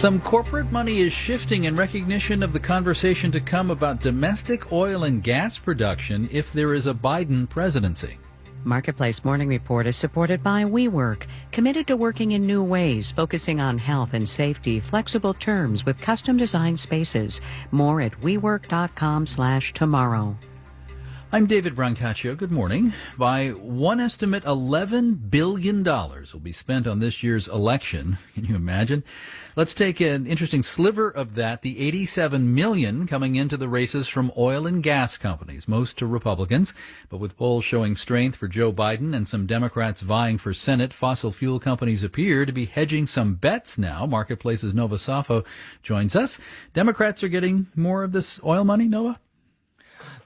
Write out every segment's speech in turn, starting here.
Some corporate money is shifting in recognition of the conversation to come about domestic oil and gas production if there is a Biden presidency. Marketplace Morning Report is supported by WeWork, committed to working in new ways, focusing on health and safety, flexible terms with custom-designed spaces. More at WeWork.com/tomorrow. I'm David Brancaccio. Good morning. By one estimate, $11 billion will be spent on this year's election. Can you imagine? Let's take an interesting sliver of that, the $87 million coming into the races from oil and gas companies, most to Republicans. But with polls showing strength for Joe Biden and some Democrats vying for Senate, fossil fuel companies appear to be hedging some bets now. Marketplace's Nova Safo joins us. Democrats are getting more of this oil money, Nova?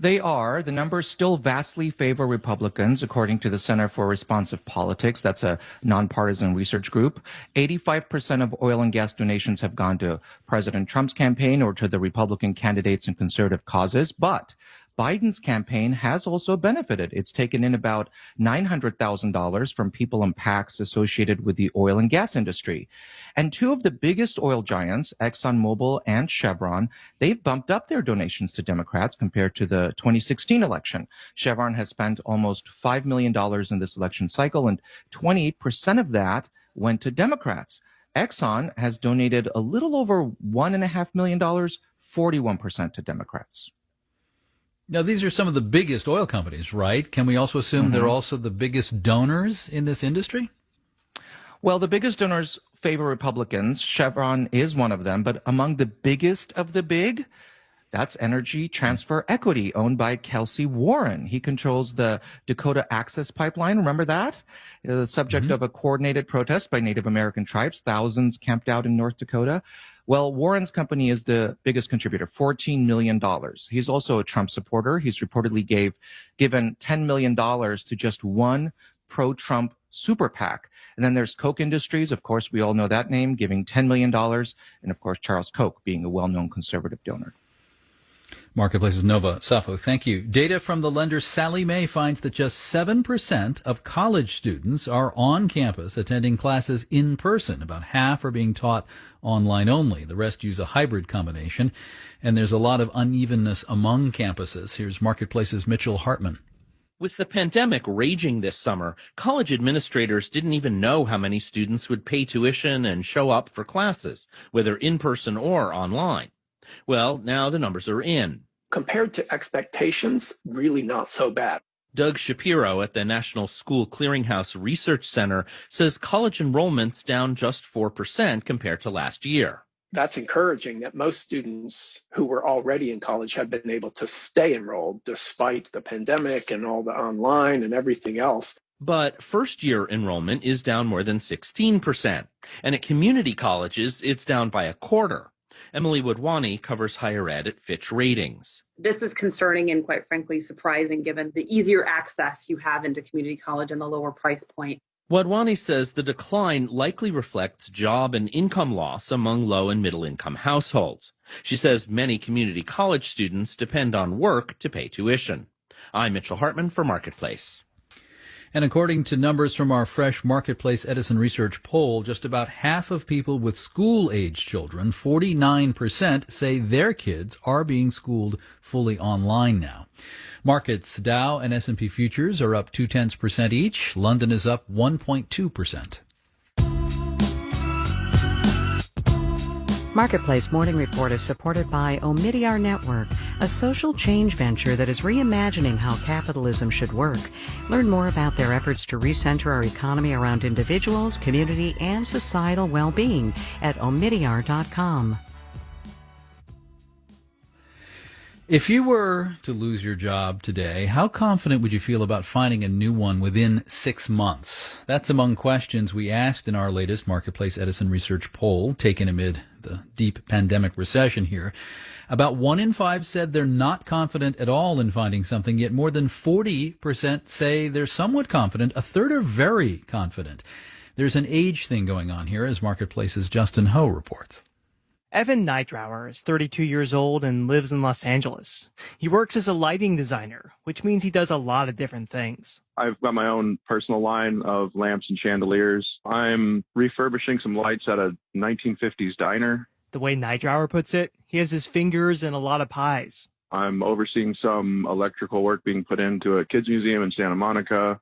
They are. The numbers still vastly favor Republicans, according to the Center for Responsive Politics. That's a nonpartisan research group. 85% of oil and gas donations have gone to President Trump's campaign or to the Republican candidates in conservative causes. But Biden's campaign has also benefited. It's taken in about $900,000 from people and PACs associated with the oil and gas industry. And two of the biggest oil giants, ExxonMobil and Chevron, they've bumped up their donations to Democrats compared to the 2016 election. Chevron has spent almost $5 million in this election cycle, and 28% of that went to Democrats. Exxon has donated a little over $1.5 million, 41% to Democrats. Now, these are some of the biggest oil companies, right? Can we also assume they're also the biggest donors in this industry? Well, the biggest donors favor Republicans. Chevron is one of them. But among the biggest of the big, that's Energy Transfer Equity, owned by Kelsey Warren. He controls the Dakota Access Pipeline. Remember that? The subject of a coordinated protest by Native American tribes. Thousands camped out in North Dakota. Well, Warren's company is the biggest contributor, $14 million. He's also a Trump supporter. He's reportedly given $10 million to just one pro-Trump super PAC. And then there's Koch Industries. Of course, we all know that name, giving $10 million. And of course, Charles Koch being a well-known conservative donor. Marketplace's Nova Safo, thank you. Data from the lender Sallie Mae finds that just 7% of college students are on campus attending classes in person. About half are being taught online only. The rest use a hybrid combination, and there's a lot of unevenness among campuses. Here's Marketplace's Mitchell Hartman. With the pandemic raging this summer, college administrators didn't even know how many students would pay tuition and show up for classes, whether in person or online. Well, now the numbers are in. Compared to expectations, really not so bad. Doug Shapiro at the National School Clearinghouse Research Center says college enrollment's down just 4% compared to last year. That's encouraging that most students who were already in college have been able to stay enrolled despite the pandemic and all the online and everything else. But first-year enrollment is down more than 16%. And at community colleges, it's down by a quarter. Emily Wadhwani covers higher ed at Fitch Ratings. This is concerning and quite frankly surprising given the easier access you have into community college and the lower price point. Wadhwani says the decline likely reflects job and income loss among low and middle income households. She says many community college students depend on work to pay tuition. I'm Mitchell Hartman for Marketplace. And according to numbers from our fresh Marketplace Edison Research poll, just about half of people with school-age children, 49%, say their kids are being schooled fully online now. Markets Dow and S&P futures are up 0.2% each. London is up 1.2%. Marketplace Morning Report is supported by Omidyar Network, a social change venture that is reimagining how capitalism should work. Learn more about their efforts to recenter our economy around individuals, community, and societal well-being at Omidyar.com. If you were to lose your job today, how confident would you feel about finding a new one within 6 months? That's among questions we asked in our latest Marketplace Edison Research poll, taken amid the deep pandemic recession here. About 1 in 5 said they're not confident at all in finding something, yet more than 40% say they're somewhat confident. A third are very confident. There's an age thing going on here, as Marketplace's Justin Ho reports. Evan Neidrower is 32 years old and lives in Los Angeles. He works as a lighting designer, which means he does a lot of different things. I've got my own personal line of lamps and chandeliers. I'm refurbishing some lights at a 1950s diner. The way Neidrower puts it, he has his fingers in a lot of pies. I'm overseeing some electrical work being put into a kids museum in Santa Monica,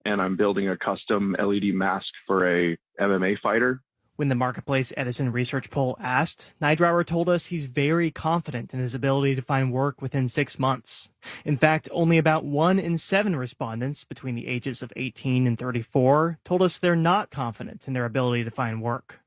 and I'm building a custom LED mask for a MMA fighter. When the Marketplace Edison research poll asked, Neidrower told us he's very confident in his ability to find work within 6 months. In fact, only about 1 in 7 respondents between the ages of 18 and 34 told us they're not confident in their ability to find work.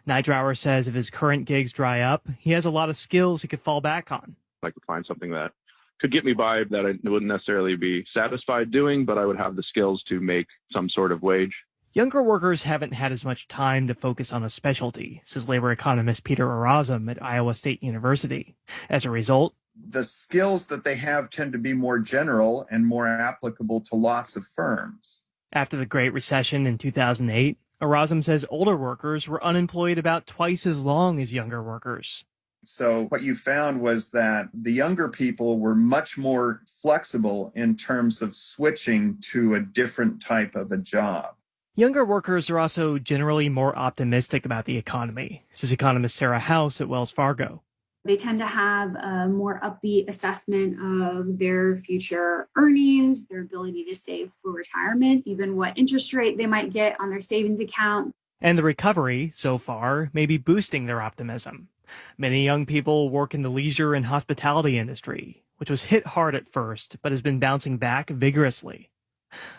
Neidrower says if his current gigs dry up, he has a lot of skills he could fall back on. I could find something that could get me by that I wouldn't necessarily be satisfied doing, but I would have the skills to make some sort of wage. Younger workers haven't had as much time to focus on a specialty, says labor economist Peter Erasm at Iowa State University. As a result, the skills that they have tend to be more general and more applicable to lots of firms. After the Great Recession in 2008, Erasm says older workers were unemployed about twice as long as younger workers. So what you found was that the younger people were much more flexible in terms of switching to a different type of a job. Younger workers are also generally more optimistic about the economy, says economist Sarah House at Wells Fargo. They tend to have a more upbeat assessment of their future earnings, their ability to save for retirement, even what interest rate they might get on their savings account. And the recovery, so far, may be boosting their optimism. Many young people work in the leisure and hospitality industry, which was hit hard at first, but has been bouncing back vigorously.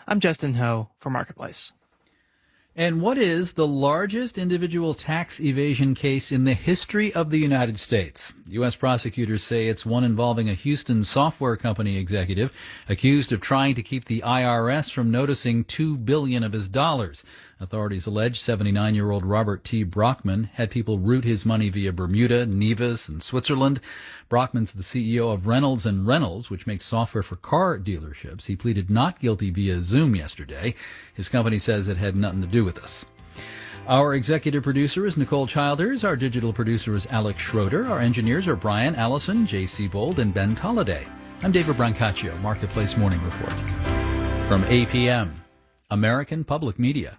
I'm Justin Ho for Marketplace. And what is the largest individual tax evasion case in the history of the United States? U.S. prosecutors say it's one involving a Houston software company executive accused of trying to keep the IRS from noticing $2 billion of his dollars. Authorities allege 79-year-old Robert T. Brockman had people route his money via Bermuda, Nevis, and Switzerland. Brockman's the CEO of Reynolds & Reynolds, which makes software for car dealerships. He pleaded not guilty via Zoom yesterday. His company says it had nothing to do with us. Our executive producer is Nicole Childers. Our digital producer is Alex Schroeder. Our engineers are Brian Allison, J.C. Bold, and Ben Tolliday. I'm David Brancaccio, Marketplace Morning Report. From APM, American Public Media.